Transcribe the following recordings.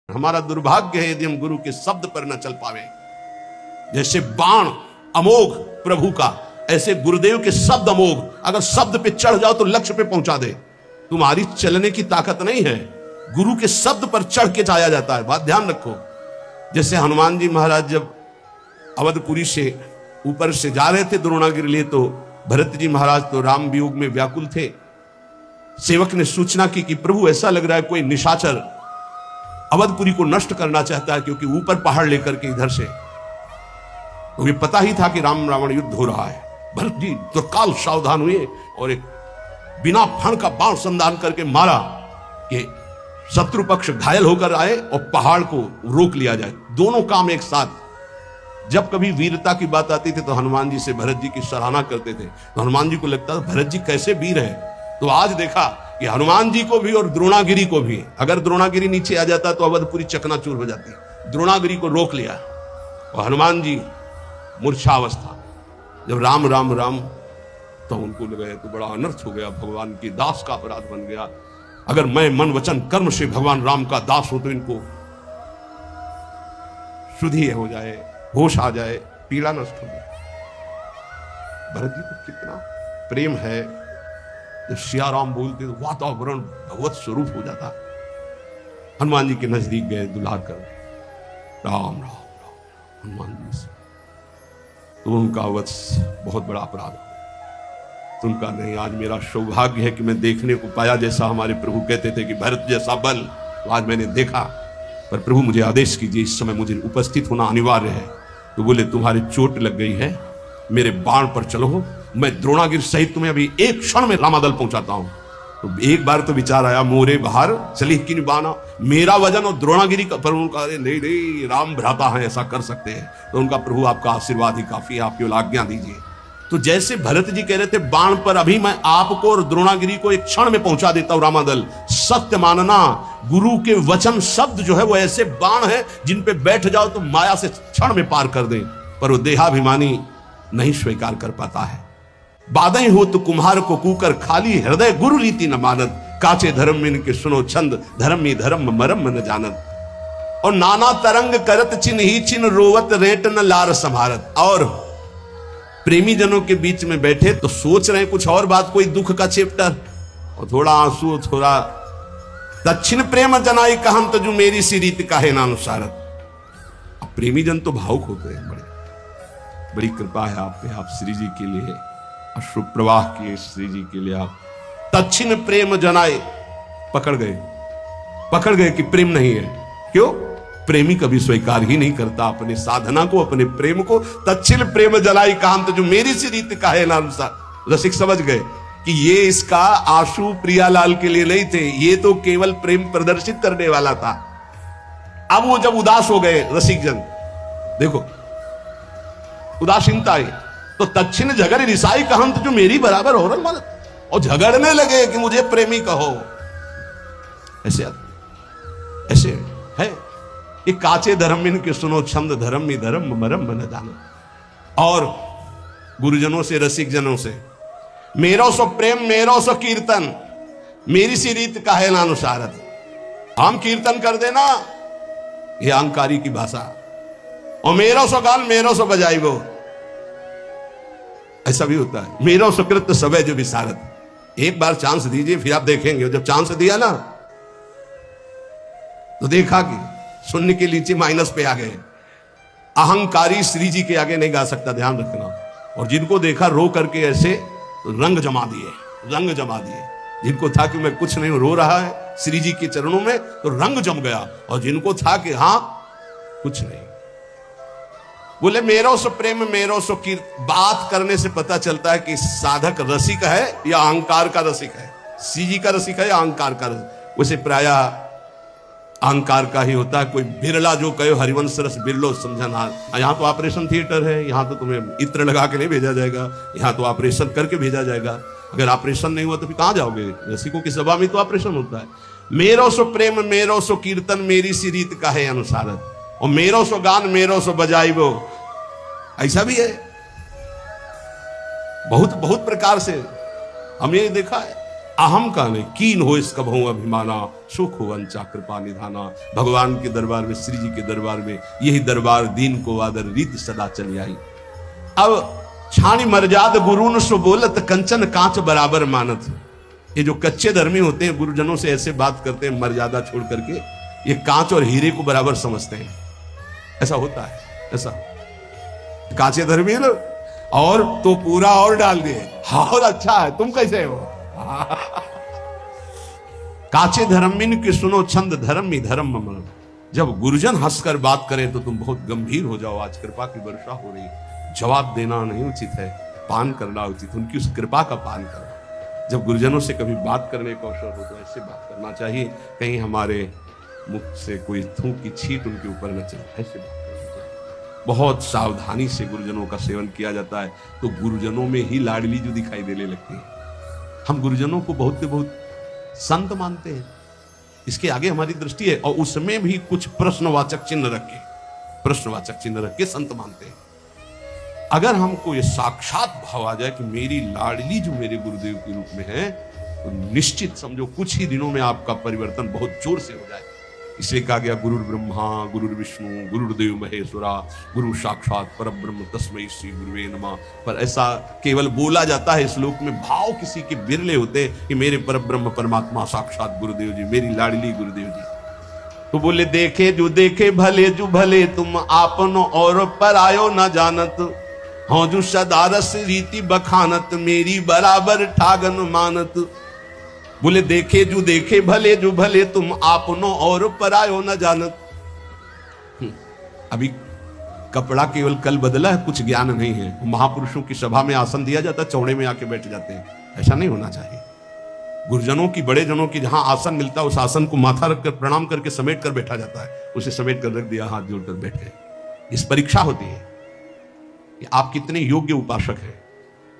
हमारा दुर्भाग्य है यदि हम गुरु के शब्द पर न चल पावे। जैसे बाण अमोघ प्रभु का, ऐसे गुरुदेव के शब्द अमोघ। अगर शब्द पे चढ़ जाओ तो लक्ष्य पे पहुंचा दे। तुम्हारी चलने की ताकत नहीं है, गुरु के शब्द पर चढ़ के जाया जाता है। बात ध्यान रखो। जैसे हनुमान जी महाराज जब अवधपुरी से ऊपर से जा रहे थे द्रोणागिरी लिए, तो भरत जी महाराज तो राम वियोग में व्याकुल थे। सेवक ने सूचना की कि प्रभु ऐसा लग रहा है कोई निशाचर अवधपुरी को नष्ट करना चाहता है, क्योंकि ऊपर पहाड़ लेकर के इधर से, तो ये पता ही था कि राम रावण युद्ध हो रहा है। भरत जी तत्काल सावधान हुए और एक बिना फण का बाण संधान करके मारा कि शत्रु पक्ष घायल होकर आए और पहाड़ को रोक लिया जाए। दोनों काम एक साथ। जब कभी वीरता की बात आती थी तो हनुमान जी से भरत जी की सराहना करते थे, तो हनुमान जी को लगता था भरत जी कैसे वीर हैं। तो आज देखा कि हनुमान जी को भी और द्रोणागिरी को भी, अगर द्रोणागिरी नीचे आ जाता तो अवधपुरी चकनाचूर हो जाती। द्रोणागिरी को रोक लिया और हनुमान जी मूर्छावस्था। जब राम राम राम तो उनको लगा तो बड़ा अनर्थ हो गया, भगवान के दास का अपराध बन गया। अगर मैं मन वचन कर्म से भगवान राम का दास हूं तो इनको शुद्धि हो जाए, होश आ जाए, पीड़ा नष्ट हो जाए। भरत जी को कितना प्रेम है, जब सिया राम बोलते तो वातावरण भगवत स्वरूप हो जाता। हनुमान जी के नजदीक गए दुलार कर, राम राम राम हनुमान जी से, तो उनका वत्स बहुत बड़ा अपराध हो। तो उनका नहीं, आज मेरा सौभाग्य है कि मैं देखने को पाया, जैसा हमारे प्रभु कहते थे कि भरत जैसा बल, तो आज मैंने देखा। पर प्रभु मुझे आदेश कीजिए, इस समय मुझे उपस्थित होना अनिवार्य है। तो बोले तुम्हारी चोट लग गई है, मेरे बाण पर चलो, मैं द्रोणागिरी सहित तुम्हें अभी एक क्षण में रामादल पहुंचाता हूं। तो एक बार तो विचार आया, मोरे बाहर चली कि बाना, मेरा वजन और द्रोणागिरी का। पर उनका नहीं नहीं, राम भ्राता है, ऐसा कर सकते हैं। तो उनका प्रभु आपका आशीर्वाद ही काफी है, आप केवल आज्ञा दीजिए। तो जैसे भरत जी कह रहे थे बाण पर अभी मैं आपको और द्रोणागिरी को एक क्षण में पहुंचा देता हूं रामादल। सत्य मानना, गुरु के वचन शब्द जो है वो ऐसे बाण है जिन पे बैठ जाओ तो माया से क्षण में पार कर दे। पर वो देहाभिमानी नहीं स्वीकार कर पाता है। बाधे हो तो कुम्हार को कूकर, खाली हृदय गुरु रीति न मानत, काचे धर्म में के सुनो छंद, धर्म में धर्म मरम न जानत। और नाना तरंग करत चिन्ह ही चिन्ह, रोवत रेट न लार संभारत। और प्रेमी जनों के बीच में बैठे तो सोच रहे कुछ और बात, कोई दुख का चैप्टर, और थोड़ा आंसू, थोड़ा दक्षिण प्रेम जनाई कहम तो जो मेरी सी रीत काहे नानुसारत। अब प्रेमी जन तो भावुक होते हैं। बड़ी कृपा है आप पे, आप श्री जी के लिए अश्रु प्रवाह किए, श्री जी के लिए आप दक्षिण प्रेम जनाए। पकड़ गए कि प्रेम नहीं है। क्यों? प्रेमी कभी स्वीकार ही नहीं करता अपने साधना को, अपने प्रेम को। दक्षिण प्रेम जलाई काम तो जो मेरी सी रीत का है नानुसार। रसिक समझ गए कि ये इसका आंसू प्रियालाल के लिए नहीं थे, ये तो केवल प्रेम प्रदर्शित करने वाला था। अब वो जब उदास हो गए रसिक जन, देखो उदासीनता आई, तो दक्षिण झगड़ रिसाई कहम तो जो मेरी बराबर हो रहा, और झगड़ने लगे कि मुझे प्रेमी कहो। ऐसे है ये काचे धर्म में के सुनो छंद, धर्म में धर्म मरम न जानो। और गुरुजनों से, रसिक जनों से, मेरो सो प्रेम मेरो सो कीर्तन, मेरी सी रीत काहे नानुसारत। हम कीर्तन कर देना, ये अहंकारी की भाषा। और मेरो सो गान मेरो सो बजाई वो, ऐसा भी होता है। मेरो सुकृत सबे जो विसारत। एक बार चांस दीजिए, फिर आप देखेंगे। जब चांस दिया ना तो देखा कि शून्य के नीचे माइनस पे आ गए। अहंकारी श्री जी के आगे नहीं गा सकता, ध्यान रखना। और जिनको देखा रो करके ऐसे, तो रंग जमा दिए। जिनको था कि मैं कुछ नहीं, रो रहा है श्री जी के चरणों में, तो रंग जम गया। और जिनको था कि हाँ कुछ नहीं, बोले मेरो सो प्रेम मेरो सो कीर्त। बात करने से पता चलता है कि साधक रसिक है या अहंकार का रसिक है, श्री जी का रसिक है या अहंकार का रसिक। वैसे प्रायः अहंकार का ही होता है। कोई बिरला जो कहे हरिवंश रस बिरलो समझना। यहाँ तो ऑपरेशन थिएटर है, यहाँ तो तुम्हें इत्र लगा के नहीं भेजा जाएगा, यहाँ तो ऑपरेशन करके भेजा जाएगा। अगर ऑपरेशन नहीं हुआ तो फिर कहाँ जाओगे? रसिकों की सभा में तो ऑपरेशन होता है। मेरो सो प्रेम मेरो सो कीर्तन, मेरी सी रीत काहे अनुसारत। और मेरो सो गान मेरो सो बजाई वो, ऐसा भी है। बहुत बहुत प्रकार से हमने देखा है। अहम का नहीं, कीन हो इसका बहु अभिमाना, सुख हो अंचा कृपा निधाना। भगवान के दरबार में, श्री जी के दरबार में यही दरबार दीन को आदर रीत सदा चली आई। अब छानी मर्याद गुरुन सो बोलत, कंचन कांच बराबर मानत। ये जो कच्चे धर्मी होते हैं, गुरुजनों से ऐसे बात करते हैं मर्यादा छोड़ करके, ये कांच और हीरे को बराबर समझते हैं। ऐसा होता है, ऐसा कांचे धर्मी है ना, और तो पूरा और डाल दिए, और अच्छा है, तुम कैसे हो। काचे धर्मिन की सुनो छंद, धर्म ही धर्म मन। जब गुरुजन हंसकर बात करें तो तुम बहुत गंभीर हो जाओ। आज कृपा की वर्षा हो रही, जवाब देना नहीं उचित है, पान करना उचित, उनकी उस कृपा का पान करना। जब गुरुजनों से कभी बात करने का अवसर हो तो ऐसे बात करना चाहिए, कहीं हमारे मुख से कोई थूक की छींट उनके ऊपर न चले, ऐसे बात करना चाहिए। बहुत सावधानी से गुरुजनों का सेवन किया जाता है तो गुरुजनों में ही लाडली जो दिखाई देने लगती है। हम गुरुजनों को बहुत संत मानते हैं, इसके आगे हमारी दृष्टि है, और उसमें भी कुछ प्रश्नवाचक चिन्ह रख के संत मानते हैं। अगर हमको ये साक्षात भाव आ जाए कि मेरी लाडली जो मेरे गुरुदेव के रूप में है, तो निश्चित समझो कुछ ही दिनों में आपका परिवर्तन बहुत जोर से हो जाए। इसलिए कहा गया गुरुर ब्रह्मा गुरुर विष्णु गुरुर्देव महेश्वरा, गुरु साक्षात परब्रह्म तस्मै श्री गुरुवे नमः। पर ऐसा केवल बोला जाता है, श्लोक में भाव किसी के बिरले होते हैं कि मेरे परब्रह्म परमात्मा साक्षात गुरुदेव जी, मेरी लाडली गुरुदेव जी। तो बोले देखे जो भले तुम आपनो और परायो न जानत, हाँ जो सदारस रीति बखानत, मेरी बराबर ठागन मानत। बोले देखे जो भले तुम आपनो और परायो न जानत। अभी कपड़ा केवल कल बदला है, कुछ ज्ञान नहीं है। महापुरुषों की सभा में आसन दिया जाता है, चौड़े में आके बैठ जाते हैं, ऐसा नहीं होना चाहिए। गुरुजनों की, बड़े जनों की जहां आसन मिलता है, उस आसन को माथा रखकर प्रणाम करके समेट कर बैठा जाता है। उसे समेट कर रख दिया, हाथ जोड़कर बैठ गए। इस परीक्षा होती है कि आप कितने योग्य उपासक हैं।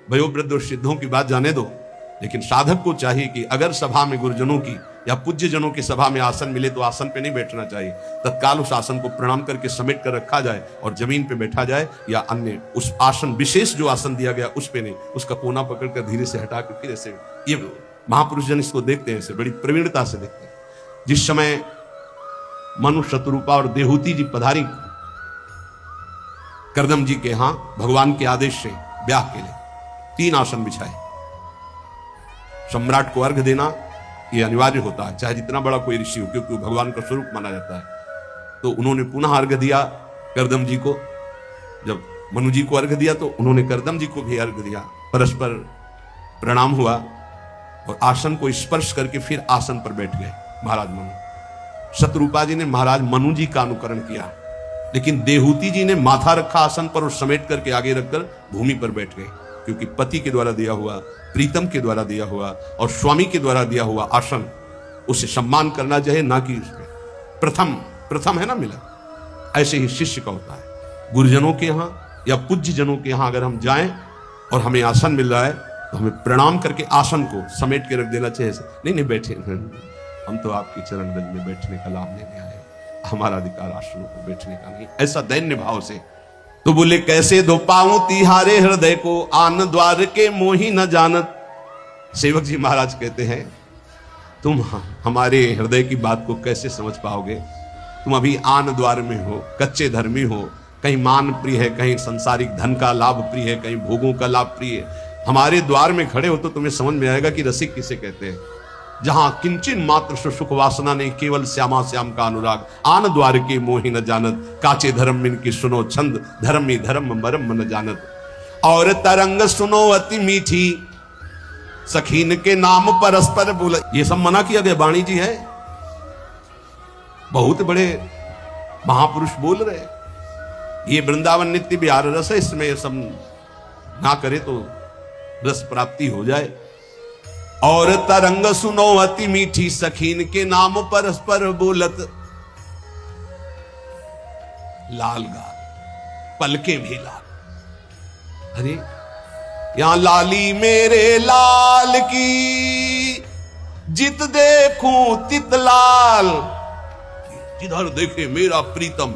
वयोवृद्ध और सिद्धों की बात जाने दो, लेकिन साधक को चाहिए कि अगर सभा में गुरुजनों की या पूज्य जनों की सभा में आसन मिले तो आसन पे नहीं बैठना चाहिए, तत्काल उस आसन को प्रणाम करके समेट कर रखा जाए और जमीन पे बैठा जाए, या अन्य उस आसन, विशेष जो आसन दिया गया उस पे नहीं, उसका कोना पकड़कर धीरे से हटा कर फिर ऐसे। ये महापुरुष जन इसको देखते हैं, इसे बड़ी प्रवीणता से देखते हैं। जिस समय मनु शत्रुपा और देहूती जी पधारी करदम जी के यहां भगवान के आदेश से ब्याह के लिए, 3 आसन बिछाए। सम्राट को अर्घ देना यह अनिवार्य होता है, चाहे जितना बड़ा कोई ऋषि हो, क्योंकि वो भगवान का स्वरूप माना जाता है। तो उन्होंने पुनः अर्घ दिया करदम जी को। जब मनु जी को अर्घ दिया तो उन्होंने करदम जी को भी अर्घ दिया। परस्पर प्रणाम हुआ और आसन को स्पर्श करके फिर आसन पर बैठ गए महाराज मनु। शत्रुपा जी ने महाराज मनु जी का अनुकरण किया, लेकिन देहूती जी ने माथा रखा आसन पर और समेट करके आगे रखकर भूमि पर बैठ गए, क्योंकि पति के द्वारा दिया हुआ, प्रीतम के द्वारा दिया हुआ और स्वामी के द्वारा दिया हुआ आसन, उसे सम्मान करना चाहिए, ना कि प्रथम है ना मिला। ऐसे ही शिष्य का होता है। गुरुजनों के यहाँ या पूज्य जनों के यहाँ अगर हम जाएं और हमें आसन मिल रहा है तो हमें प्रणाम करके आसन को समेट के रख देना चाहिए। नहीं बैठे, हम तो आपकी चरण रज में बैठने का लाभ लेने आए, हमारा अधिकार आसनों पर बैठने का नहीं। ऐसा दैन्य भाव से। तो बोले कैसे धो पाऊं तिहारे हृदय को, आन द्वार के मोही न जानत। सेवक जी महाराज कहते हैं तुम हमारे हृदय की बात को कैसे समझ पाओगे? तुम अभी आन द्वार में हो, कच्चे धर्मी हो, कहीं मान प्रिय है, कहीं संसारिक धन का लाभ प्रिय है, कहीं भोगों का लाभ प्रिय है। हमारे द्वार में खड़े हो तो तुम्हें समझ में आएगा कि रसिक किसे कहते हैं। जहां किंचिन मात्र सुख वासना नहीं, केवल श्यामा श्याम का अनुराग। आन द्वार के मोहि न जानत, काचे धर्म इनकी सुनो छंद, धर्म ही धर्म मरम न जानत। और तरंग सुनो अति मीठी, सखीन के नाम परस्पर बोला। ये सब मना किया गया, वाणी जी है, बहुत बड़े महापुरुष बोल रहे। ये वृंदावन नित्य विहार रस है, इसमें ये सब ना करे तो रस प्राप्ति हो जाए। और तरंग सुनो अति मीठी, सखीन के नाम परस्पर बोलत। लाल गाल पलके भी लाल। अरे यहां लाली मेरे लाल की, जित देखूं तित लाल, जिधर देखे मेरा प्रीतम।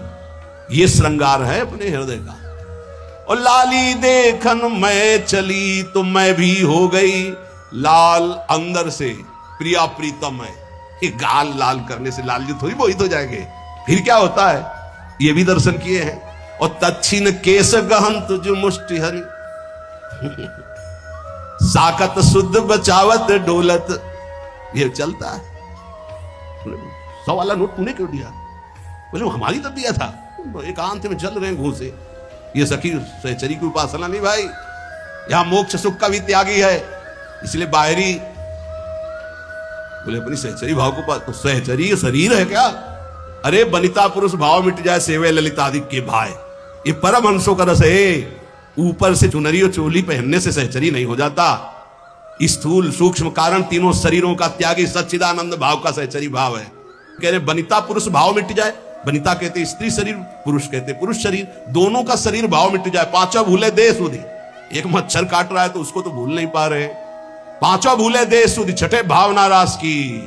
ये श्रृंगार है अपने हृदय का। और लाली देखन मैं चली तो मैं भी हो गई लाल अंदर से प्रिया प्रीतम है। ये गाल लाल करने से लाल जी थोड़ी मोहित हो जाएंगे। फिर क्या होता है, ये भी दर्शन किए हैं। और तच्छिन केस गहन तुझ मुष्टि हरि, साकत शुद्ध बचावत डोलत। ये चलता है। 100 वाला नोट तूने क्यों दिया? बोले हमारी तब दिया था, एकांत में चल रहे हैं घूसे। ये सखी सहचरी की उपासना नहीं भाई, यहां मोक्ष सुख का भी त्यागी है। इसलिए बाहरी बोले अपनी सहचरी भाव को तो सहचरी शरीर है क्या? अरे बनिता पुरुष भाव मिट जाए सेवे ललितादि के भाई, ये परम हंसों का रस है। ऊपर से चुनरी और चोली पहनने से सहचरी नहीं हो जाता। स्थूल सूक्ष्म कारण तीनों शरीरों का त्यागी सच्चिदानंद भाव का सहचरी भाव है। कह रहे बनिता पुरुष भाव मिट जाए, बनिता कहते स्त्री शरीर, पुरुष कहते पुरुष शरीर, दोनों का शरीर भाव मिट जाए। पांचों भूले दे सुधी, एक मच्छर काट रहा है तो उसको तो भूल नहीं पा रहे। पांचों भूले दे सुधी, छठे भावना रास की,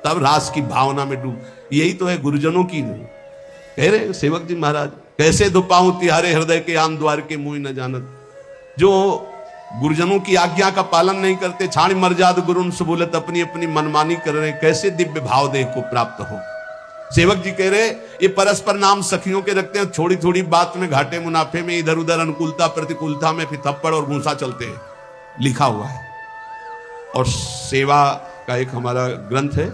तब रास की भावना में डूब। यही तो है गुरुजनों की। कह रहे सेवक जी महाराज, कैसे दो पाऊं तिहारे हृदय के आम द्वार के मुंह न जानत। जो गुरुजनों की आज्ञा का पालन नहीं करते, छाणी मर्याद गुरुन सुबोलत, अपनी अपनी मनमानी कर रहे, कैसे दिव्य भाव देह को प्राप्त हो। सेवक जी कह रहे ये परस्पर नाम सखियों के रखते हैं, थोड़ी थोड़ी बात में घाटे मुनाफे में, इधर उधर अनुकूलता प्रतिकूलता में फिर थप्पड़ और घूसा चलते हैं, लिखा हुआ है। और सेवा का एक हमारा ग्रंथ है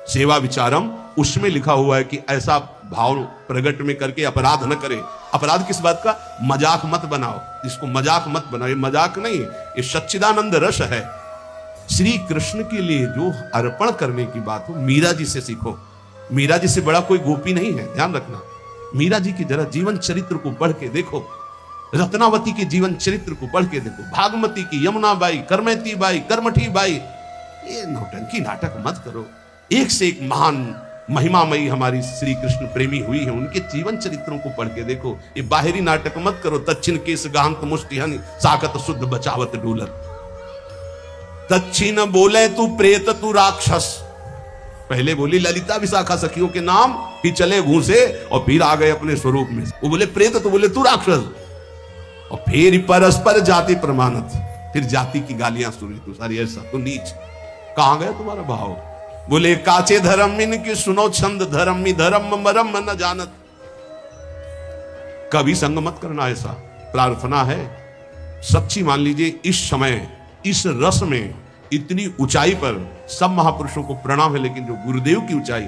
सेवा विचारम, उसमें लिखा हुआ है कि ऐसा भाव प्रकट में करके अपराध न करे। अपराध किस बात का? मजाक मत बनाओ, इसको मजाक मत बनाओ। ये मजाक नहीं है, ये सच्चिदानंद रस है। श्री कृष्ण के लिए जो अर्पण करने की बात हो, मीरा जी से सीखो। मीरा जी से बड़ा कोई गोपी नहीं है, ध्यान रखना। मीरा जी की जरा जीवन चरित्र को पढ़ के देखो, रत्नावती के जीवन चरित्र को पढ़ के देखो, भागमती की, यमुना बाई, करमती बाई, कर्मठी बाई। ये नौटंकी नाटक मत करो। एक से एक महान महिमामयी हमारी श्री कृष्ण प्रेमी हुई है, उनके जीवन चरित्रों को पढ़ के देखो। ये बाहरी नाटक मत करो। तच्छिन केस गांत मुष्टिहन, साकत शुद्ध बचावत डोलत। तच्छिन बोले तू प्रेत तू राक्षस, पहले बोली ललिता विशाखा सखियों के नाम, फिर चले घूसे और फिर आ गए अपने स्वरूप में। वो बोले प्रेत तो बोले तू राक्षस, और फिर परस्पर जाति प्रमाणत, फिर जाति की गालियां सुनी तू सारी, ऐसा तो नीच। कहां गया तुम्हारा भाव? बोले काचे धर्म इनके सुनो छंद, धर्म धर्म मरम न जानत। कभी संग मत करना, ऐसा प्रार्थना है सच्ची। मान लीजिए इस समय इस रस में इतनी ऊंचाई पर सब महापुरुषों को प्रणाम है, लेकिन जो गुरुदेव की ऊंचाई,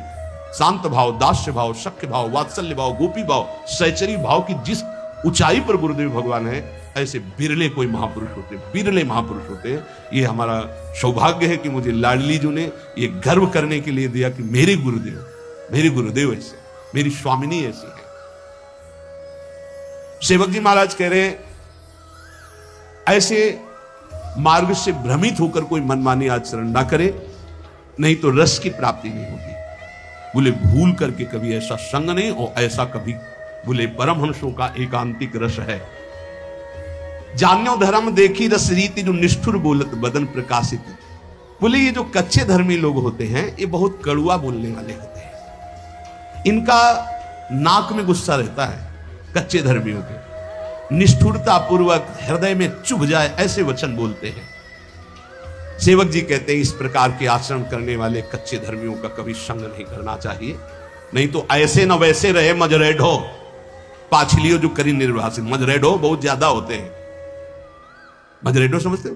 शांत भाव, दास्य भाव, शक्य भाव, वात्सल्य भाव, गोपी भाव, सहचरी भाव की जिस ऊंचाई पर गुरुदेव भगवान है, ऐसे बिरले कोई महापुरुष होते, बिरले महापुरुष होते। ये हमारा सौभाग्य है कि मुझे लाडली जी ने ये गर्व करने के लिए दिया कि मेरे गुरुदेव ऐसे, मेरी स्वामिनी ऐसी है। सेवक जी महाराज कह रहे ऐसे मार्ग से भ्रमित होकर कोई मनमानी आचरण ना करे, नहीं तो रस की प्राप्ति नहीं होगी। बोले भूल करके कभी ऐसा संग नहीं, और ऐसा कभी बोले परमहंसों का एकांतिक रस है। जान्यो धर्म देखी रस रीति, जो निष्ठुर बोलत बदन प्रकाशित। बोले ये जो कच्चे धर्मी लोग होते हैं, ये बहुत कड़ुआ बोलने वाले होते हैं। इनका नाक में गुस्सा रहता है, कच्चे धर्मियों के। निष्ठुरता पूर्वक हृदय में चुभ जाए ऐसे वचन बोलते हैं। सेवक जी कहते हैं इस प्रकार के आचरण करने वाले कच्चे धर्मियों का कभी संग नहीं करना चाहिए, नहीं तो ऐसे न वैसे रहे मजरेढो पाछलियो जो करी निर्वासित। मजरेढो बहुत ज्यादा होते हैं। मजरेढो समझते हो?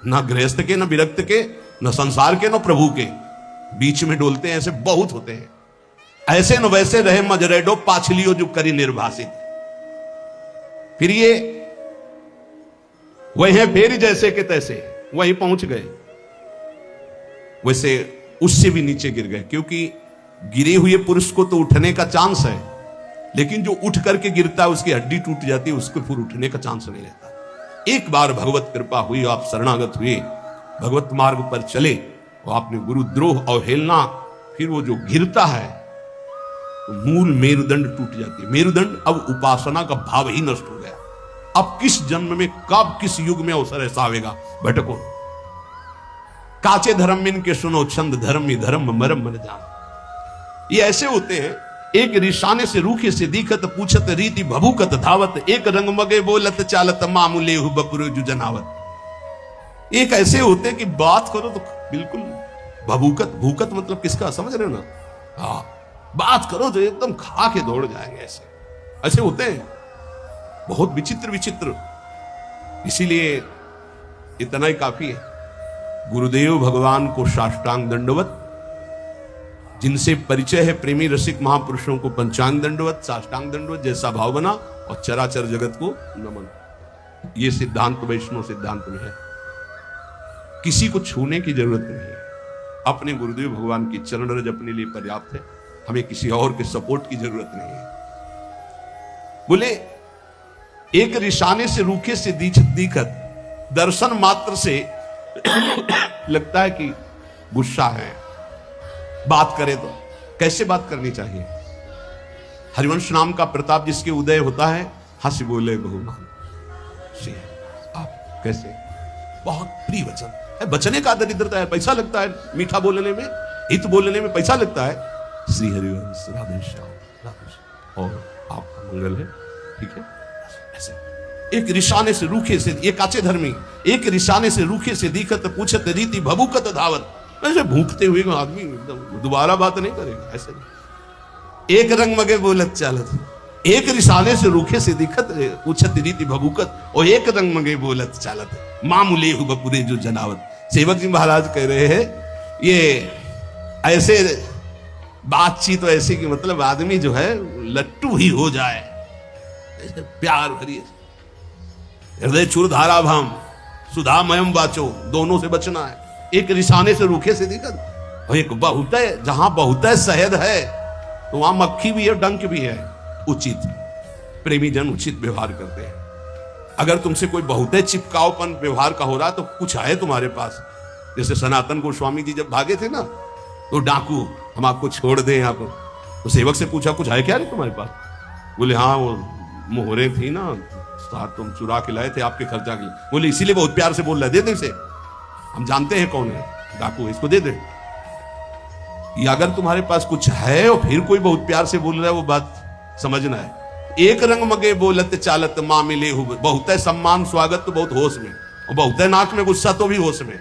ना गृहस्थ के, ना विरक्त के, न संसार के, न प्रभु के, बीच में डोलते हैं, ऐसे बहुत होते हैं। ऐसे न वैसे रहे मजरेढो पाछलियो जो करी निर्वासित। फिर ये वही फेरी जैसे के तैसे वहीं पहुंच गए, वैसे उससे भी नीचे गिर गए। क्योंकि गिरे हुए पुरुष को तो उठने का चांस है, लेकिन जो उठ करके गिरता है उसकी हड्डी टूट जाती है, उसको फिर उठने का चांस नहीं रहता। एक बार भगवत कृपा हुई, आप शरणागत हुए, भगवत मार्ग पर चले, और आपने गुरुद्रोह अवहेलना, फिर वो जो गिरता है तो मूल मेरुदंड टूट जाती है। मेरुदंड, अब उपासना का भाव ही नष्ट हो गया। अब किस जन्म में, कब, किस युग में अवसर ऐसा आवेगा, भटको। काचे धर्म इनके सुनो छंद, धर्मी धर्म मरम मन जान। ये ऐसे होते हैं, एक रिशाने से रूखे से दीखत, पूछत रीति भभूकत धावत, एक रंग मगे बोलत चालत, मामूले हु बपुर जु जनावत। एक ऐसे होते कि बात करो तो बिल्कुल भभूकत, भूकत मतलब किसका समझ रहे हो ना? हाँ, बात करो तो एकदम खा के दौड़ जाएंगे, ऐसे ऐसे होते हैं, बहुत विचित्र विचित्र। इसीलिए इतना ही काफी है, गुरुदेव भगवान को साष्टांग दंडवत, जिनसे परिचय है प्रेमी रसिक महापुरुषों को पंचांग दंडवत, साष्टांग दंडवत, जैसा भाव बना, और चराचर जगत को नमन। ये सिद्धांत वैष्णव सिद्धांत में है। किसी को छूने की जरूरत नहीं है, अपने गुरुदेव भगवान की चरण रज अपने लिए पर्याप्त है, हमें किसी और के सपोर्ट की जरूरत नहीं है। बोले एक रिसाने से रूखे से दीखत, दर्शन मात्र से लगता है कि गुस्सा है। बात करे तो कैसे बात करनी चाहिए? हरिवंश नाम का प्रताप जिसके उदय होता है, हंस बोले बहुमान से। आप कैसे? बहुत प्रिय वचन है, बचने का दरिद्रता है, पैसा लगता है मीठा बोलने में, हित बोलने में पैसा लगता है। श्री हरिवंश राधे श्याम और आपका मंगल है, ठीक है। ऐसे एक रिसाने से रूखे से, एक काचे धर्मी, एक रिसाने से रूखे से दिखत पूछत रीति भभुकत धावत, ऐसे भूखते हुए आदमी एकदम दोबारा बात नहीं करेगा, ऐसे नहीं। एक रंग मगे बोलत चालत, एक रिसाने से रूखे से दिखत पूछत रीति भभुकत, और एक रंग मगे बोलत चालत, मामूले हु बपुरे जो जनावत। सेवक जी महाराज कह रहे हैं ये ऐसे बातचीत तो ऐसी कि मतलब आदमी जो है लट्टू ही हो जाए, ऐसे प्यार भरी हृदय चूर धारा भाम सुधामयम वाचो, दोनों से बचना है। एक रिसाने से रूखे से दिक्कत, और एक बहुत है, जहां बहुत है शहद है तो वहां मक्खी भी है, डंक भी है। उचित प्रेमी जन उचित व्यवहार करते हैं। अगर तुमसे कोई बहुत चिपकावपन व्यवहार का हो रहा तो कुछ है तुम्हारे पास। जैसे सनातन गोस्वामी जी जब भागे थे ना, तो डाकू हम आपको छोड़ दें यहाँ पर, तो सेवक से पूछा कुछ है क्या नहीं तुम्हारे पास? बोले हाँ वो मोहरे थी ना, साथ तुम चुरा के लाए थे आपके खर्चा के लिए। बोले इसीलिए बहुत प्यार से बोल रहा है, दे दे इसे, हम जानते हैं कौन है डाकू, इसको दे दे। ये अगर तुम्हारे पास कुछ है और फिर कोई बहुत प्यार से बोल रहा है, वो बात समझना है। एक रंग मगे बोलत चालत मामिले हु, बहुत है सम्मान स्वागत तो बहुत होश में, और बहुत है नाक में गुस्सा तो भी होश में।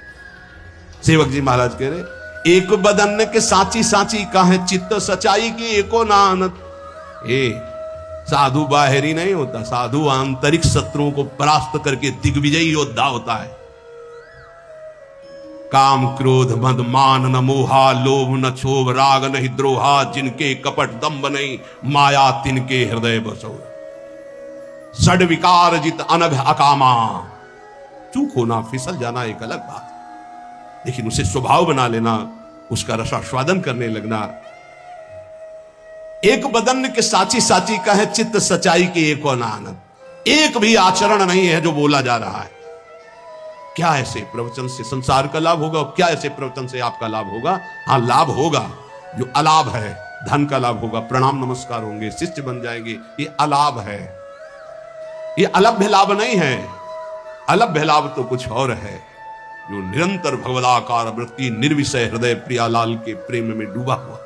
सेवक जी महाराज कह रहे एक बदन के साची साची काहे चित्त सच्चाई की एको नानत। साधु बाहरी नहीं होता, साधु आंतरिक शत्रुओं को परास्त करके दिग्विजयी योद्धा होता है। काम क्रोध मद मान न मोहा, लोभ न क्षोभ राग नहीं द्रोहा, जिनके कपट दम्भ नहीं माया तिनके हृदय बसो। षड विकार जित अनघ अकामा, चूक होना फिसल जाना एक अलग बात, लेकिन उसे स्वभाव बना लेना, उसका रसास्वादन करने लगना। एक बदन के साची साची का है चित्त सच्चाई के एक आनंद। एक भी आचरण नहीं है जो बोला जा रहा है। क्या ऐसे प्रवचन से संसार का लाभ होगा, क्या ऐसे प्रवचन से आपका लाभ होगा? हाँ लाभ होगा, जो अलाभ है धन का लाभ होगा, प्रणाम नमस्कार होंगे, शिष्य बन जाएंगे, ये अलाभ है, ये अलभ्य लाभ नहीं है। अलभ्य लाभ तो कुछ और है, जो निरंतर भगवदाकार वृत्ति निर्विषय हृदय प्रियालाल के प्रेम में डूबा हुआ।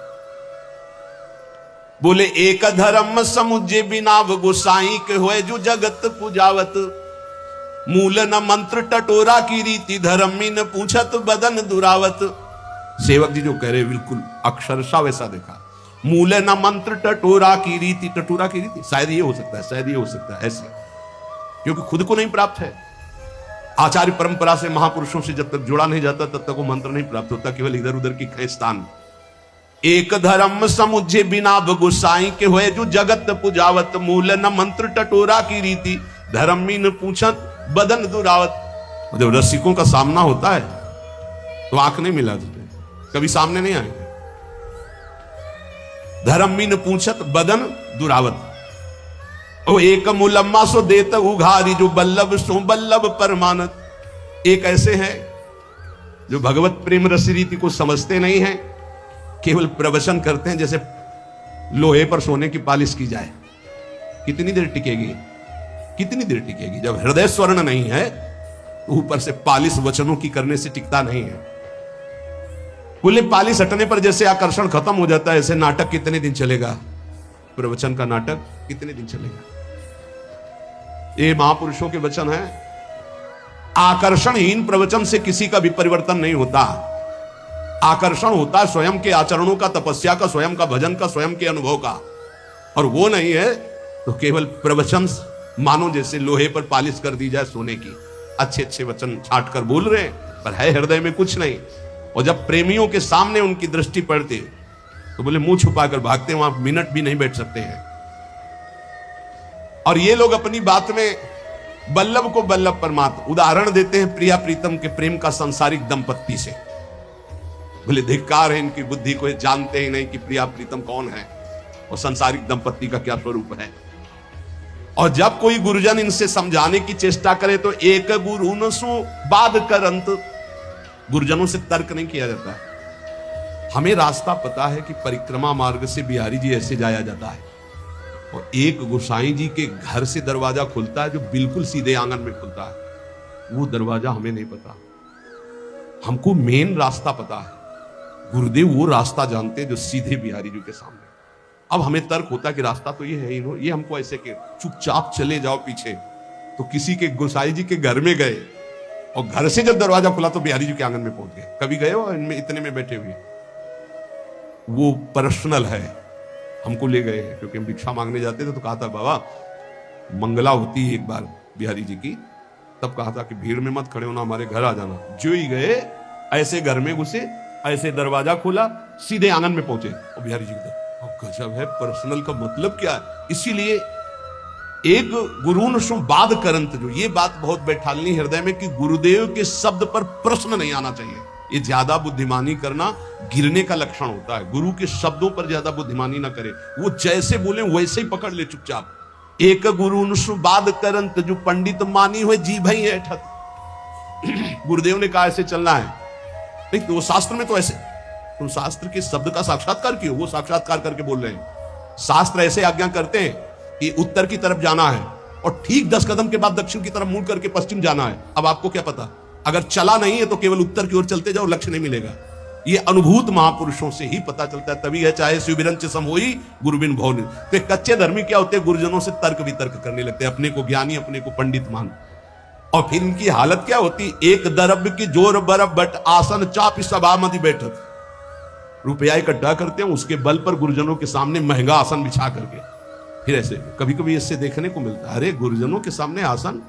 बोले एक धर्म समुझे बिना गोसाई के होए जो जगत पूजावत, मूल न मंत्र टटोरा की रीति धर्मी न पूछत बदन दुरावत। सेवक जी जो कह रहे बिल्कुल अक्षरशः वैसा देखा। मूल न मंत्र टटोरा की रीति, टटोरा की रीति शायद ये हो सकता है, शायद ये हो सकता है ऐसे, क्योंकि खुद को नहीं प्राप्त है। आचार्य परंपरा से महापुरुषों से जब तक जुड़ा नहीं जाता तब तक वो मंत्र नहीं प्राप्त होता, केवल इधर उधर की खेस्तान। एक धर्म समुझे बिना गुसाई के होए जो जगत पुजावत, मूल न मंत्र टटोरा की रीति धर्मी न पूछत बदन दुरावत। जब रसिकों का सामना होता है तो आंख नहीं मिला तुझे, कभी सामने नहीं आएंगे। धर्मी न पूछत बदन दुरावत, ओ एक मुलम्मा सो देत उघारी जो बल्लभ सो बल्लभ परमानत। एक ऐसे हैं जो भगवत प्रेम रस रीति को समझते नहीं हैं, केवल प्रवचन करते हैं जैसे लोहे पर सोने की पालिश की जाए। कितनी देर टिकेगी, कितनी देर टिकेगी? जब हृदय स्वर्ण नहीं है तो ऊपर से पालिश वचनों की करने से टिकता नहीं है। बोले पालिश हटने पर जैसे आकर्षण खत्म हो जाता है, ऐसे नाटक कितने दिन चलेगा? प्रवचन का नाटक कितने दिन चलेगा? ये महापुरुषों के वचन हैं। आकर्षणहीन प्रवचन से किसी का भी परिवर्तन नहीं होता। आकर्षण होता है स्वयं के आचरणों का, तपस्या का, स्वयं का भजन का, स्वयं के अनुभव का। और वो नहीं है तो केवल प्रवचन मानो जैसे लोहे पर पालिश कर दी जाए सोने की, अच्छे अच्छे वचन छाट कर बोल रहे हैं पर है हृदय में कुछ नहीं। और जब प्रेमियों के सामने उनकी दृष्टि पड़ती तो बोले मुंह छुपाकर भागते, वहां मिनट भी नहीं बैठ सकते हैं। और ये लोग अपनी बात में बल्लभ को बल्लभ परमात्मा उदाहरण देते हैं प्रिया प्रीतम के प्रेम का सांसारिक दंपत्ति से। बोले धिक्कार है इनकी बुद्धि को, जानते ही नहीं कि प्रिया प्रीतम कौन है और सांसारिक दंपत्ति का क्या स्वरूप है। और जब कोई गुरुजन इनसे समझाने की चेष्टा करे तो एक गुरु न सो बाद करंत, गुरुजनों से तर्क नहीं किया जाता है। हमें रास्ता पता है कि परिक्रमा मार्ग से बिहारी जी ऐसे जाया जाता है, और एक गोसाई जी के घर से दरवाजा खुलता है जो बिल्कुल सीधे आंगन में खुलता है। वो दरवाजा हमें नहीं पता, हमको मेन रास्ता पता है। गुरुदेव वो रास्ता जानते जो सीधे बिहारी जी के सामने। अब हमें तर्क होता है कि रास्ता तो ये है ही, ये हमको ऐसे के चुपचाप चले जाओ पीछे। तो किसी के गोसाई जी के घर में गए और घर से जब दरवाजा खुला तो बिहारी जी के आंगन में पहुंच गए। कभी गए हो इनमें इतने में बैठे हुए? वो पर्सनल है, हमको ले गए हैं क्योंकि हम भिक्षा मांगने जाते थे तो कहा था बाबा मंगला होती है एक बार बिहारी जी की, तब कहा था कि भीड़ में मत खड़े होना, हमारे घर आ जाना। जो ही गए ऐसे घर में घुसे, ऐसे दरवाजा खोला, सीधे आंगन में पहुंचे और बिहारी जी की गजब है, पर्सनल का मतलब क्या है। इसीलिए एक गुरुन सो बाद करंत, जो ये बात बहुत बैठालनी हृदय में कि गुरुदेव के शब्द पर प्रश्न नहीं आना चाहिए। ये ज्यादा बुद्धिमानी करना गिरने का लक्षण होता है। गुरु के शब्दों पर ज्यादा बुद्धिमानी ना करे, वो जैसे बोले वैसे ही पकड़ ले चुपचाप। एक गुरु बाद करंत, जो पंडित मानी हुए जी भाई है ठत। गुरुदेव ने कहा ऐसे चलना है, नहीं तो वो शास्त्र में तो ऐसे, तुम शास्त्र के शब्द का साक्षात्कार क्यों? वो साक्षात्कार करके बोल रहे हैं। शास्त्र ऐसे आज्ञा करते हैं कि उत्तर की तरफ जाना है और ठीक 10 कदम के बाद दक्षिण की तरफ मुड़ करके पश्चिम जाना है। अब आपको क्या पता, अगर चला नहीं है तो केवल उत्तर की ओर चलते जाओ, लक्ष्य नहीं मिलेगा। ये अनुभूत महापुरुषों से ही पता चलता है। तभी है चाहे शिवबिरंच समोई गुरुबिन भौनि। तो कच्चे धर्मी क्या होते हैं, गुरुजनों से तर्क वितर्क करने लगते हैं, अपने को ज्ञानी, अपने को पंडित मान। और फिर इनकी हालत क्या होती, एक दरब की जोर बरब बट आसन चाप सभा मधि बैठक। रुपया इकट्ठा करते हैं, उसके बल पर गुरुजनों के सामने महंगा आसन बिछा करके फिर ऐसे कभी कभी इससे देखने को मिलता है, अरे गुरुजनों के सामने आसन,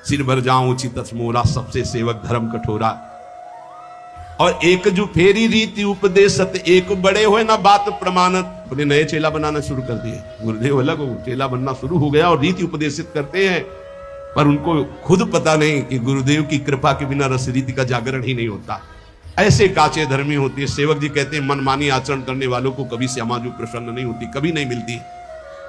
सिर भर जाऊं उचित मोरा, सबसे सेवक धर्म कठोरा। और एक जो फेरी रीति उपदेशत, एक बड़े हुए ना बात प्रमाणत। बोले नए चेला बनाना शुरू कर दिए, गुरुदेव अलग हो, चेला बनना शुरू हो गया और रीति उपदेशित करते हैं, पर उनको खुद पता नहीं कि गुरुदेव की कृपा के बिना रस रीति का जागरण ही नहीं होता। ऐसे काचे धर्मी होती है। सेवक जी कहते हैं मनमानी आचरण करने वालों को कभी श्यामा जो प्रसन्न नहीं होती, कभी नहीं मिलती।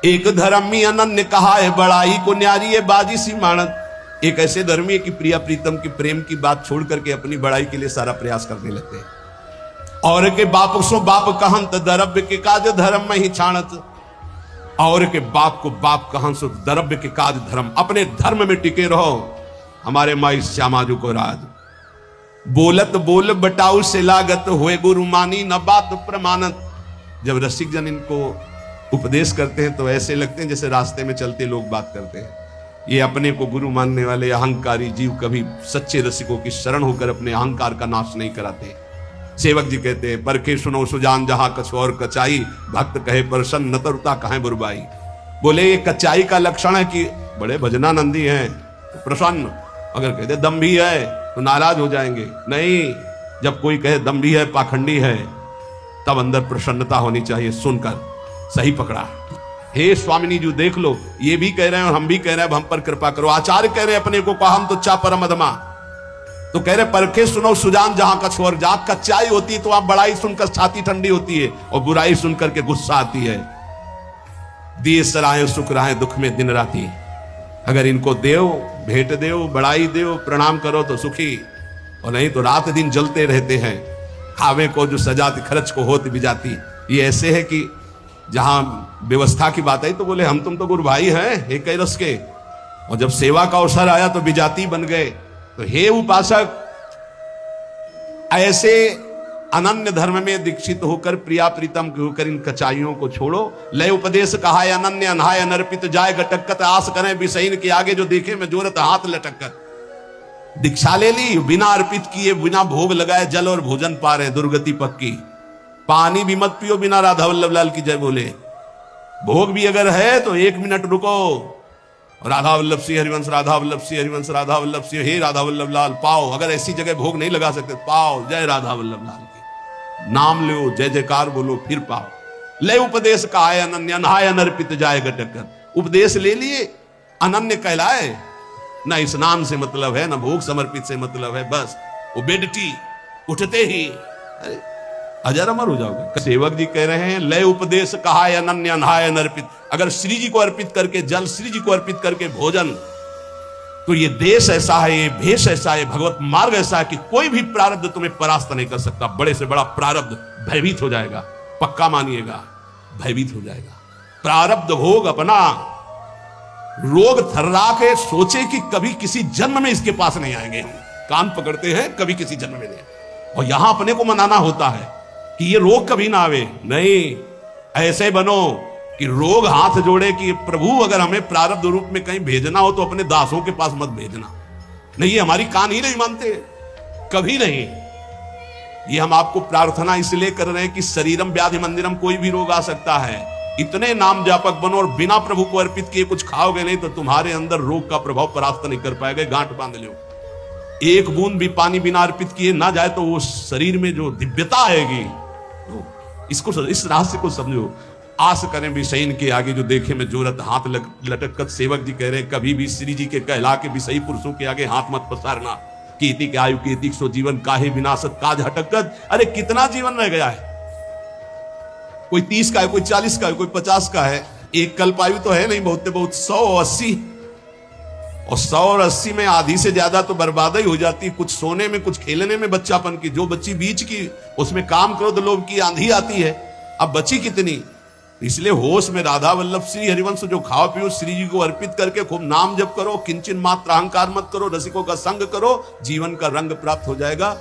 एक धर्मी अनन्य कहा है बड़ाई को न्यारी है बाजी सी मानत। एक ऐसे धर्मी है कि प्रिया प्रीतम की प्रेम की बात छोड़ करके अपनी बड़ाई के लिए सारा प्रयास करने लगते हैं। और के बाप सो बाप कहंत दरब्य के काज धर्म में ही छाणत। और के बाप को बाप कहन सो दरब्य के काज धर्म, अपने धर्म में टिके रहो। हमारे माई श्यामाजू को राज बोलत बोल बटाऊ से लागत, हुए गुरु मानी न बात प्रमाणत। जब रसिक जन इनको उपदेश करते हैं तो ऐसे लगते हैं जैसे रास्ते में चलते लोग बात करते हैं। ये अपने को गुरु मानने वाले अहंकारी जीव कभी सच्चे रसिकों की शरण होकर अपने अहंकार का नाश नहीं कराते। सेवक जी कहते हैं परखे सुनो सुजान जहां कछु और कचाई, भक्त कहे प्रसन्न न तरुता कहे बुरबाई। बोले ये कच्चाई का लक्षण है कि बड़े भजनानंदी हैं तो प्रसन्न, अगर कहते दम्भी है तो नाराज हो जाएंगे। नहीं, जब कोई कहे दम्भी है पाखंडी है तब अंदर प्रसन्नता होनी चाहिए। सुनकर सही पकड़ा, हे स्वामिनी जी देख लो, ये भी कह रहे हैं और हम भी कह रहे हैं, हम पर कृपा करो। आचार्य कह रहे हैं अपने को कहा हम तो चा परम अधमा, तो कह रहे परखे सुनो सुजान जहां कछु और। जहां कच्चाई होती है तो आप बड़ाई सुनकर छाती ठंडी होती है और बुराई सुनकर के गुस्सा आती है। दिए सराय सुख राहे दुख में दिन राती। अगर इनको देव भेंट देव बड़ाई देव प्रणाम करो तो सुखी, और नहीं तो रात दिन जलते रहते हैं। खावे को जो सजाती खर्च को होती भी जाती। ये ऐसे है कि जहां व्यवस्था की बात आई तो बोले हम तुम तो गुरु भाई हैं एक ही रस के, और जब सेवा का अवसर आया तो विजाती बन गए। तो हे उपासक, ऐसे अनन्य धर्म में दीक्षित होकर प्रिया प्रीतम होकर इन कचाइयों को छोड़ो। लय उपदेश कहा है अनन्य अनहाय अनर्पित जाय गटकत, आस करें बिसैन के आगे जो देखे में जोरत हाथ लटकत। दीक्षा ले ली, बिना अर्पित किए, बिना भोग लगाए जल और भोजन पा रहे, दुर्गति पक्की। पानी भी मत पियो बिना राधा वल्लभ लाल की जय बोले। भोग भी अगर है तो 1 मिनट रुको, राधा वल्लभ सिंह हरिवंश, राधा वल्लभ सिंह हरिवंश, राधा वल्लभ सिंह, हे राधा वल्लभ लाल पाओ। अगर ऐसी जगह भोग नहीं लगा सकते पाओ, जय राधा वल्लभ लाल की नाम लो, जय जयकार बोलो, फिर पाओ। ले उपदेश कहाय अनन्य, नहाय अनर्पित जाए घटक। उपदेश ले लिए, अनन्य कहलाए, ना स्नान से मतलब है, ना भोग समर्पित से मतलब है, बस वो बेडटी उठते ही अरे अजर अमर हो जाओगे। सेवक जी कह रहे हैं लय उपदेश कहाय अनन्य नहाय अनर्पित। अगर श्री जी को अर्पित करके जल, श्री जी को अर्पित करके भोजन, तो ये देश ऐसा है, ये भेष ऐसा है, भगवत मार्ग ऐसा है कि कोई भी प्रारब्ध तुम्हें परास्त नहीं कर सकता। बड़े से बड़ा प्रारब्ध भयभीत हो जाएगा, पक्का मानिएगा, भयभीत हो जाएगा। प्रारब्ध भोग अपना रोग थर्रा के सोचे कि कभी किसी जन्म में इसके पास नहीं आएंगे। हम कान पकड़ते हैं, कभी किसी जन्म में नहीं, और यहां अपने को मनाना होता है कि ये रोग कभी ना आवे। नहीं, ऐसे बनो कि रोग हाथ जोड़े कि प्रभु अगर हमें प्रारब्ध रूप में कहीं भेजना हो तो अपने दासों के पास मत भेजना। नहीं, ये हमारी कान ही नहीं मानते, कभी नहीं। ये हम आपको प्रार्थना इसलिए कर रहे हैं कि शरीरम व्याधि मंदिरम, कोई भी रोग आ सकता है। इतने नाम जापक बनो और बिना प्रभु को अर्पित किए कुछ खाओगे नहीं तो तुम्हारे अंदर रोग का प्रभाव परास्त नहीं कर पाएगा। गांठ बांध लो। एक बूंद भी पानी बिना अर्पित किए ना जाए तो वो शरीर में जो दिव्यता आएगी, इसको, इस रहस्य को समझो। आस करें भी सही के आगे जो देखे में जोरत हाथ लटकत। सेवक जी कह रहे हैं कभी भी श्री जी के कहला के भी सही पुरुषों के आगे हाथ मत पसारना। कीर्ति के आयु कीर्ति सो जीवन काहे विनाशत काज हटकत। अरे कितना जीवन रह गया है, कोई 30 का है, कोई 40 का है, कोई 50 का है। एक कल्पायु तो है नहीं, बहुत बहुत 100 और 80, और 100 और 80 में आधी से ज्यादा तो बर्बाद ही हो जाती है। कुछ सोने में, कुछ खेलने में बच्चापन की। जो बच्ची बीच की, उसमें काम क्रोध लोभ की आंधी आती है। अब बची कितनी? इसलिए होश में राधा वल्लभ श्री हरिवंश जो खाओ पियो, श्री जी को अर्पित करके खूब नाम जप करो, किंचन मात्र अहंकार मत करो, रसिकों का संग करो, जीवन का रंग प्राप्त हो जाएगा।